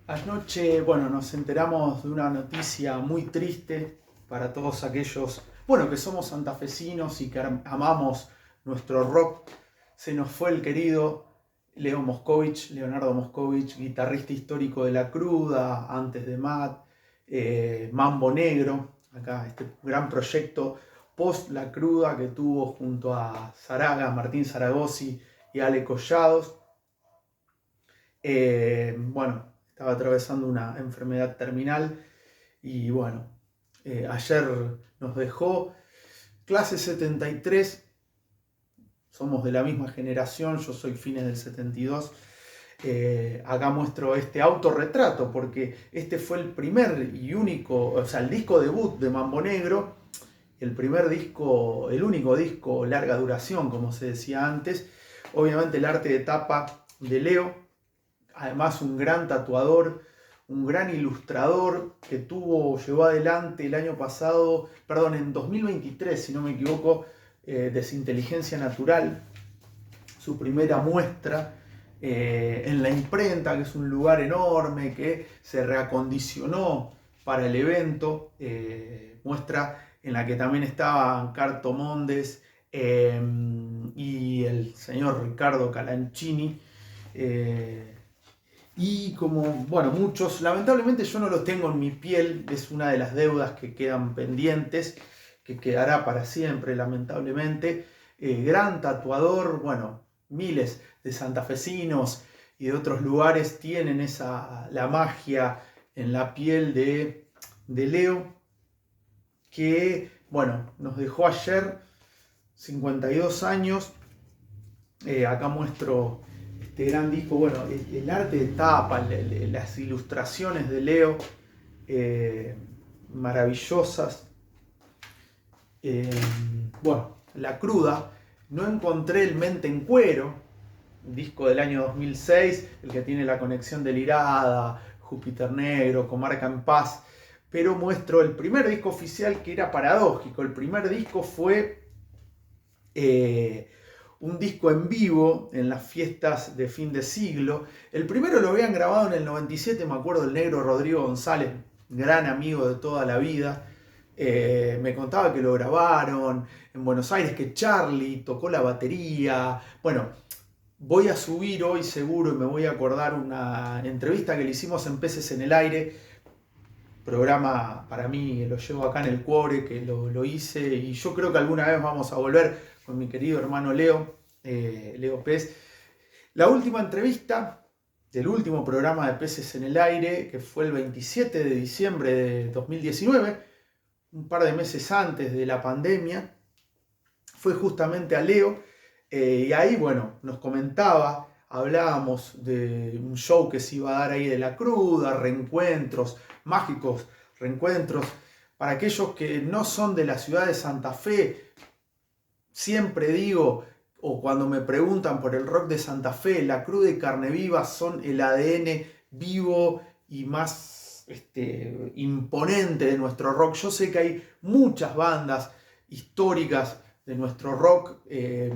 Anoche, bueno, nos enteramos de una noticia muy triste para todos aquellos, bueno, que somos santafesinos y que amamos nuestro rock. Se nos fue el querido Leonardo Moscovich, guitarrista histórico de La Cruda, antes de Matt, Mambo Negro, acá este gran proyecto post La Cruda que tuvo junto a Martín Zaragoza y Ale Collados. Bueno, estaba atravesando una enfermedad terminal y bueno, ayer nos dejó clase 73, somos de la misma generación, yo soy fines del 72. Acá muestro este autorretrato porque este fue el primer y único, o sea, el disco debut de Mambo Negro, el primer disco, el único disco larga duración, como se decía antes. Obviamente el arte de tapa de Leo, además un gran tatuador, un gran ilustrador que llevó adelante el año pasado, perdón, en 2023, si no me equivoco, Desinteligencia Natural, su primera muestra en la imprenta, que es un lugar enorme que se reacondicionó para el evento, muestra en la que también estaban Carto Mondes y el señor Ricardo Calanchini. Y como, bueno, muchos, lamentablemente yo no lo tengo en mi piel, es una de las deudas que quedan pendientes, que quedará para siempre, lamentablemente. Gran tatuador, bueno, miles de santafesinos y de otros lugares tienen la magia en la piel de Leo, que, bueno, nos dejó ayer, 52 años. Acá muestro este gran disco, bueno, el arte de tapa, las ilustraciones de Leo, maravillosas. Bueno, La Cruda, no encontré el Mente en Cuero, un disco del año 2006, el que tiene la conexión de Lirada, Júpiter Negro, Comarca en Paz, pero muestro el primer disco oficial, que era paradójico. El primer disco fue un disco en vivo en las fiestas de fin de siglo. El primero lo habían grabado en el 97, me acuerdo, el negro Rodrigo González, gran amigo de toda la vida. Me contaba que lo grabaron en Buenos Aires, que Charlie tocó la batería. Bueno, voy a subir hoy seguro y me voy a acordar una entrevista que le hicimos en Peces en el Aire, programa para mí, lo llevo acá en el Cuore, que lo hice, y yo creo que alguna vez vamos a volver con mi querido hermano Leo, Leo Pez. La última entrevista del último programa de Peces en el Aire, que fue el 27 de diciembre de 2019, un par de meses antes de la pandemia, fue justamente a Leo, y ahí, bueno, nos comentaba, hablábamos de un show que se iba a dar ahí de La Cruda, reencuentros, mágicos reencuentros. Para aquellos que no son de la ciudad de Santa Fe, siempre digo, o cuando me preguntan por el rock de Santa Fe, La Cruda y Carne Viva son el ADN vivo y más imponente de nuestro rock. Yo sé que hay muchas bandas históricas de nuestro rock que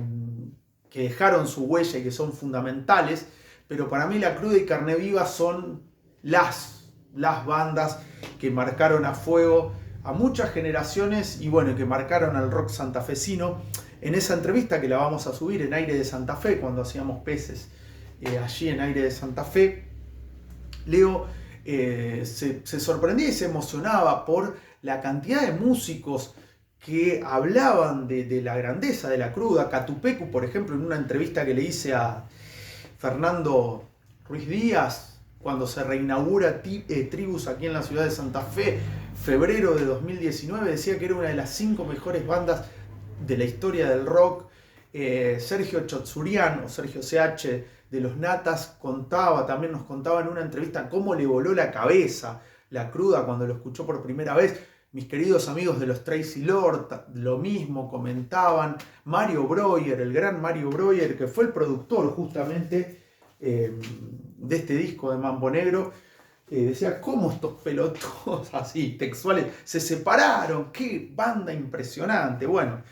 dejaron su huella y que son fundamentales, pero para mí La Cruda y Carne Viva son las bandas que marcaron a fuego a muchas generaciones y bueno, que marcaron al rock santafesino. En esa entrevista, que la vamos a subir en Aire de Santa Fe, cuando hacíamos Peces allí en Aire de Santa Fe, Leo se sorprendía y se emocionaba por la cantidad de músicos que hablaban de la grandeza de La Cruda. Catupecu, por ejemplo, en una entrevista que le hice a Fernando Ruiz Díaz, cuando se reinaugura Tribus aquí en la ciudad de Santa Fe, febrero de 2019, decía que era una de las 5 mejores bandas de la historia del rock. Sergio Chotsurian, o Sergio CH, de los Natas, también nos contaba en una entrevista cómo le voló la cabeza La Cruda cuando lo escuchó por primera vez. Mis queridos amigos de los Tracy Lord, lo mismo comentaban. Mario Breuer, el gran Mario Breuer, que fue el productor justamente de este disco de Mambo Negro, decía, ¿cómo estos pelotudos así, textuales, se separaron? ¡Qué banda impresionante! Bueno,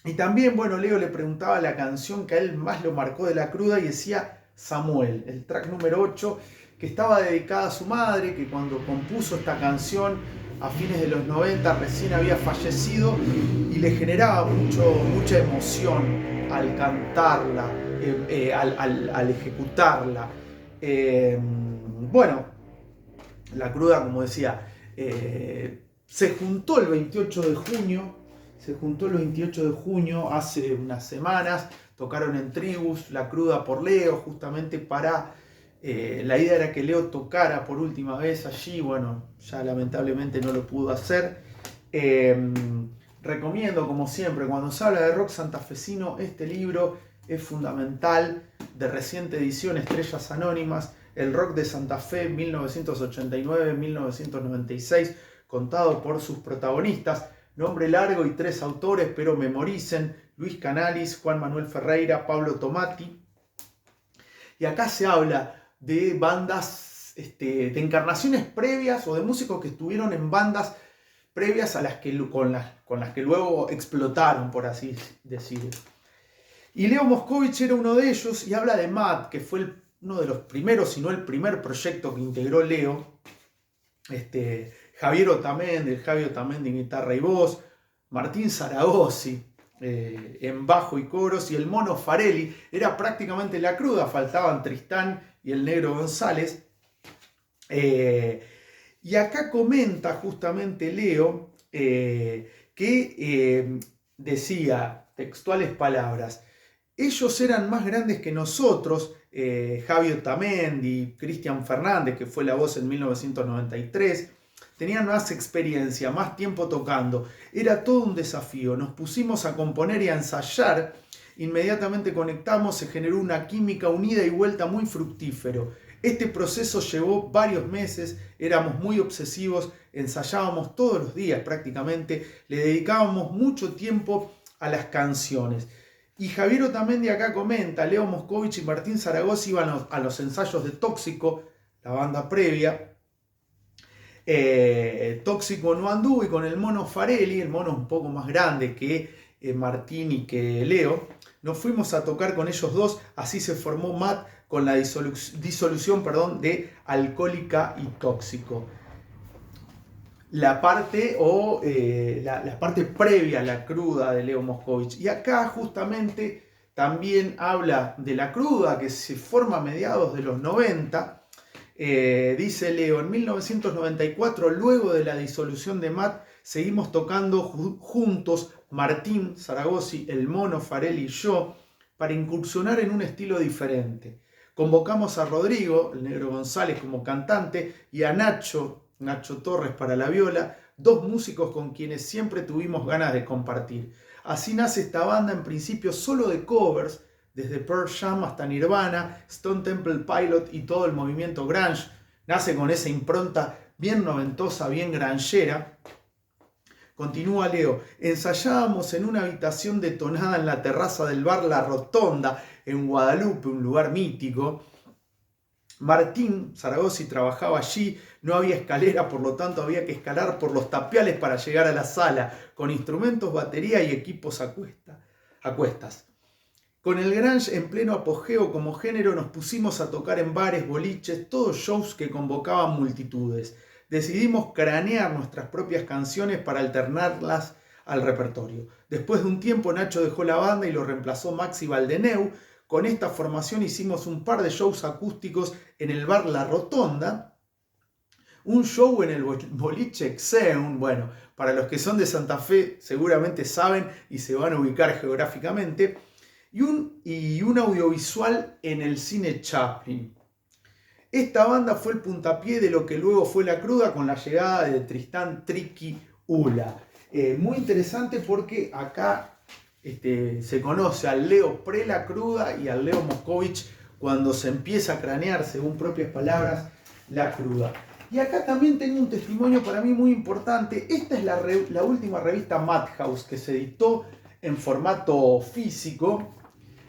y también, bueno, Leo le preguntaba la canción que a él más lo marcó de La Cruda y decía, Samuel, el track número 8, que estaba dedicada a su madre, que cuando compuso esta canción a fines de los 90 recién había fallecido y le generaba mucha emoción al cantarla, al ejecutarla. Bueno, la cruda, como decía, se juntó el 28 de junio, hace unas semanas, tocaron en Tribus, La Cruda por Leo, justamente para... la idea era que Leo tocara por última vez allí, bueno, ya lamentablemente no lo pudo hacer. Recomiendo, como siempre, cuando se habla de rock santafesino, este libro es fundamental, de reciente edición, Estrellas Anónimas, el rock de Santa Fe 1989-1996, contado por sus protagonistas, nombre largo y 3 autores, pero memoricen: Luis Canalis, Juan Manuel Ferreira, Pablo Tomati. Y acá se habla de bandas, de encarnaciones previas o de músicos que estuvieron en bandas previas a las que, con las que luego explotaron, por así decirlo. Y Leo Moscovich era uno de ellos, y habla de Matt, que fue uno de los primeros, si no el primer proyecto que integró Leo. Javier Otamendi, el Javi Otamendi en guitarra y voz, Martín Zaragosi en bajo y coros, y el Mono Farelli. Era prácticamente La Cruda, faltaban Tristán y el Negro González. Y acá comenta justamente Leo que decía, textuales palabras: ellos eran más grandes que nosotros, Javi Otamendi, Cristian Fernández, que fue la voz en 1993, tenían más experiencia, más tiempo tocando. Era todo un desafío. Nos pusimos a componer y a ensayar. Inmediatamente conectamos, se generó una química, unida y vuelta muy fructífero. Este proceso llevó varios meses, éramos muy obsesivos, ensayábamos todos los días prácticamente, le dedicábamos mucho tiempo a las canciones. Y Javier Otamendi acá comenta: Leo Moscovich y Martín Zaragoza iban a los ensayos de Tóxico, la banda previa. Tóxico no anduvo, y con el Mono Farelli, el Mono un poco más grande que Martín y que Leo, nos fuimos a tocar con ellos dos. Así se formó Matt, con la disolución de Alcohólica y Tóxico. La parte, la parte previa a La Cruda de Leo Moscovich. Y acá justamente también habla de La Cruda, que se forma a mediados de los 90. Dice Leo: en 1994, luego de la disolución de Matt, seguimos tocando juntos, Martín Zaragoza, el Mono Farelli y yo, para incursionar en un estilo diferente. Convocamos a Rodrigo, el Negro González, como cantante, y a Nacho Torres para la viola, dos músicos con quienes siempre tuvimos ganas de compartir. Así nace esta banda, en principio solo de covers, desde Pearl Jam hasta Nirvana, Stone Temple Pilot y todo el movimiento grunge. Nace con esa impronta bien noventosa, bien grangera. Continúa Leo: ensayábamos en una habitación detonada en la terraza del bar La Rotonda, en Guadalupe, un lugar mítico. Martín Zaragoza trabajaba allí, no había escalera, por lo tanto había que escalar por los tapiales para llegar a la sala, con instrumentos, batería y equipos a cuestas. Con el grunge en pleno apogeo como género, nos pusimos a tocar en bares, boliches, todos shows que convocaban multitudes. Decidimos cranear nuestras propias canciones para alternarlas al repertorio. Después de un tiempo, Nacho dejó la banda y lo reemplazó Maxi Valdeneu. Con esta formación hicimos un par de shows acústicos en el bar La Rotonda, un show en el boliche Xeun. Bueno, para los que son de Santa Fe seguramente saben y se van a ubicar geográficamente, y un audiovisual en el cine Chaplin. Esta banda fue el puntapié de lo que luego fue La Cruda, con la llegada de Tristán Triqui Ula. Muy interesante, porque acá se conoce al Leo pre La Cruda y al Leo Moscovich cuando se empieza a cranear, según propias palabras, La Cruda. Y acá también tengo un testimonio para mí muy importante. Esta es la última revista Madhouse que se editó en formato físico.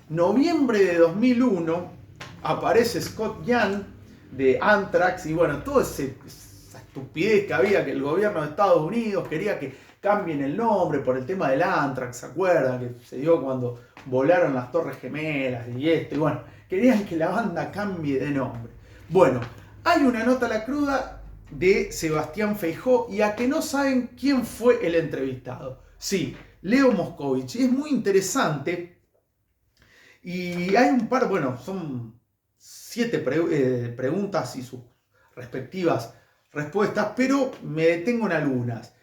Noviembre de 2001, aparece Scott Young de Anthrax, y bueno, toda esa estupidez que había, que el gobierno de Estados Unidos quería que cambien el nombre por el tema del Anthrax, ¿se acuerdan? Que se dio cuando volaron las Torres Gemelas y bueno, querían que la banda cambie de nombre. Bueno, hay una nota a la cruda de Sebastián Feijó y a que no saben quién fue el entrevistado. Sí, Leo Moscovich. Y es muy interesante. Y hay un par, bueno, son 7 preguntas y sus respectivas respuestas, pero me detengo en algunas.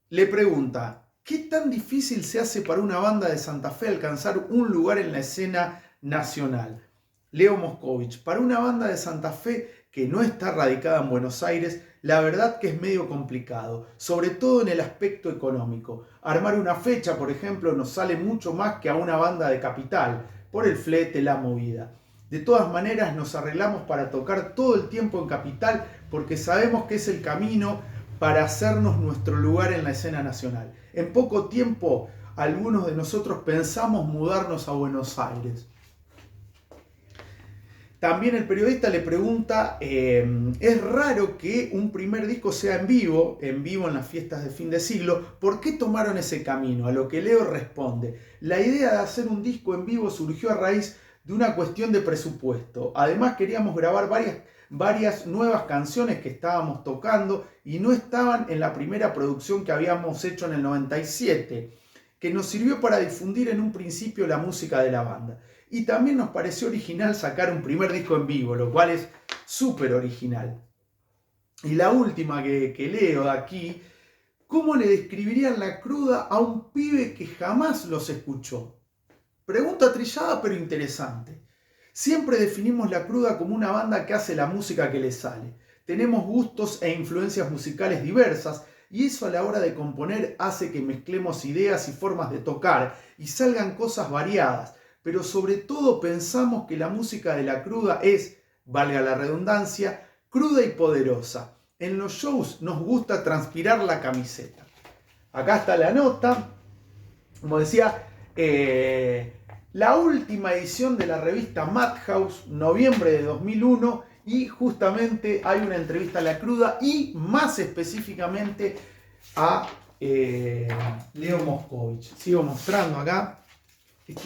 Le pregunta, ¿qué tan difícil se hace para una banda de Santa Fe alcanzar un lugar en la escena nacional? Leo Moscovich, para una banda de Santa Fe que no está radicada en Buenos Aires, la verdad que es medio complicado, sobre todo en el aspecto económico. Armar una fecha, por ejemplo, nos sale mucho más que a una banda de capital, por el flete, la movida. De todas maneras, nos arreglamos para tocar todo el tiempo en capital porque sabemos que es el camino para hacernos nuestro lugar en la escena nacional. En poco tiempo, algunos de nosotros pensamos mudarnos a Buenos Aires. También el periodista le pregunta, es raro que un primer disco sea en vivo en las fiestas de fin de siglo, ¿por qué tomaron ese camino? A lo que Leo responde, la idea de hacer un disco en vivo surgió a raíz de una cuestión de presupuesto. Además queríamos grabar varias nuevas canciones que estábamos tocando y no estaban en la primera producción que habíamos hecho en el 97, que nos sirvió para difundir en un principio la música de la banda. Y también nos pareció original sacar un primer disco en vivo, lo cual es súper original. Y la última que leo aquí, ¿cómo le describirían la cruda a un pibe que jamás los escuchó? Pregunta trillada pero interesante. Siempre definimos la cruda como una banda que hace la música que le sale. Tenemos gustos e influencias musicales diversas y eso a la hora de componer hace que mezclemos ideas y formas de tocar y salgan cosas variadas. Pero sobre todo pensamos que la música de la cruda es, valga la redundancia, cruda y poderosa. En los shows nos gusta transpirar la camiseta. Acá está la nota. Como decía, la última edición de la revista Madhouse, noviembre de 2001, y justamente hay una entrevista a la cruda y más específicamente a Leo Moscovich. Sigo mostrando acá.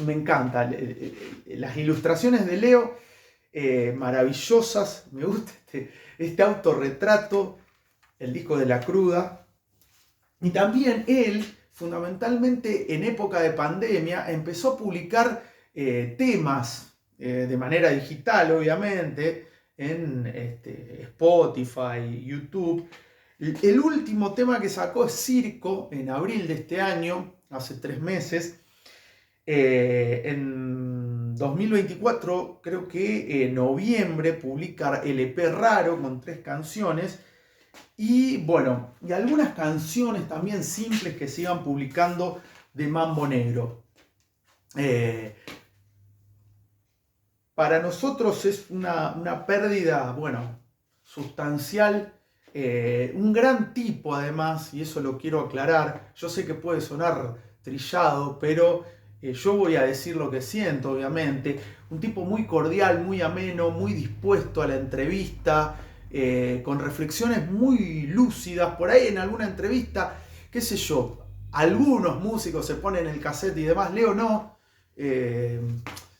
Me encanta, las ilustraciones de Leo, maravillosas, me gusta este autorretrato, el disco de la cruda. Y también él, fundamentalmente en época de pandemia, empezó a publicar temas de manera digital, obviamente, en Spotify, YouTube. El último tema que sacó es Circo, en abril de este año, hace 3 meses. En 2024, creo que en noviembre, publica el EP Raro con 3 canciones. Y bueno, y algunas canciones también simples que se iban publicando de Mambo Negro. Para nosotros es una pérdida, bueno, sustancial. Un gran tipo además, y eso lo quiero aclarar. Yo sé que puede sonar trillado, pero yo voy a decir lo que siento, obviamente. Un tipo muy cordial, muy ameno, muy dispuesto a la entrevista, con reflexiones muy lúcidas. Por ahí en alguna entrevista, qué sé yo, algunos músicos se ponen el cassette y demás, Leo no.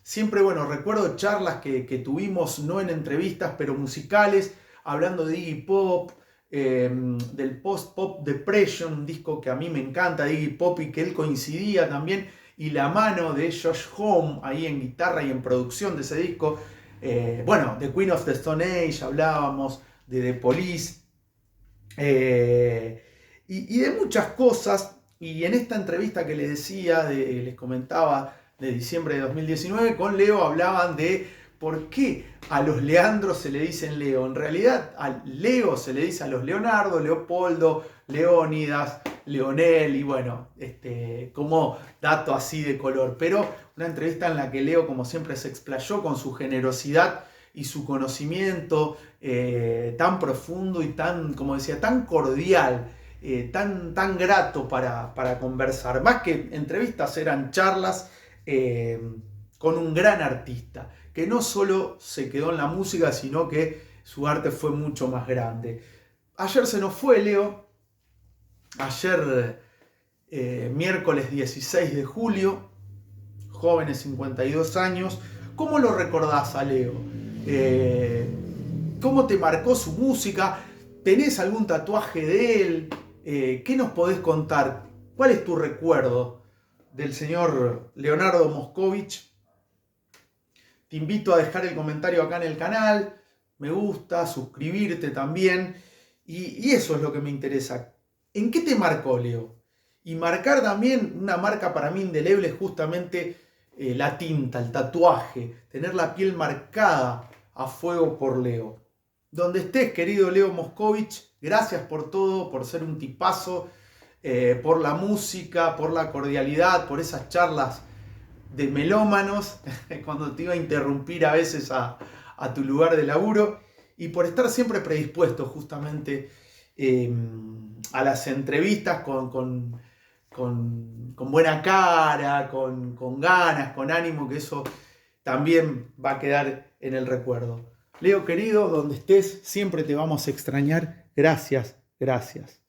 Siempre, bueno, recuerdo charlas que tuvimos, no en entrevistas, pero musicales, hablando de Iggy Pop, del Post-Pop Depression, un disco que a mí me encanta de Iggy Pop y que él coincidía también, y la mano de Josh Homme ahí en guitarra y en producción de ese disco. Bueno, de Queen of the Stone Age hablábamos, de The Police, y de muchas cosas. Y en esta entrevista que les decía, les comentaba, de diciembre de 2019, con Leo hablaban de por qué a los Leandros se le dicen Leo. En realidad a Leo se le dice a los Leonardo, Leopoldo, Leónidas, Leonel, y bueno, como dato así de color. Pero una entrevista en la que Leo, como siempre, se explayó con su generosidad y su conocimiento tan profundo y tan, como decía, tan cordial, tan grato para conversar. Más que entrevistas, eran charlas con un gran artista, que no solo se quedó en la música, sino que su arte fue mucho más grande. Ayer se nos fue Leo, ayer miércoles 16 de julio, joven de 52 años, ¿Cómo lo recordás a Leo? ¿Cómo te marcó su música? ¿Tenés algún tatuaje de él? ¿Qué nos podés contar? ¿Cuál es tu recuerdo del señor Leonardo Moscovich? Te invito a dejar el comentario acá en el canal, me gusta, suscribirte también. Y eso es lo que me interesa. ¿En qué te marcó, Leo? Y marcar también, una marca para mí indeleble, es justamente la tinta, el tatuaje, tener la piel marcada a fuego por Leo. Donde estés, querido Leo Moscovich, gracias por todo, por ser un tipazo, por la música, por la cordialidad, por esas charlas de melómanos, cuando te iba a interrumpir a veces a tu lugar de laburo, y por estar siempre predispuesto justamente a las entrevistas con buena cara, con ganas, con ánimo, que eso también va a quedar en el recuerdo. Leo querido, donde estés, siempre te vamos a extrañar. Gracias, gracias.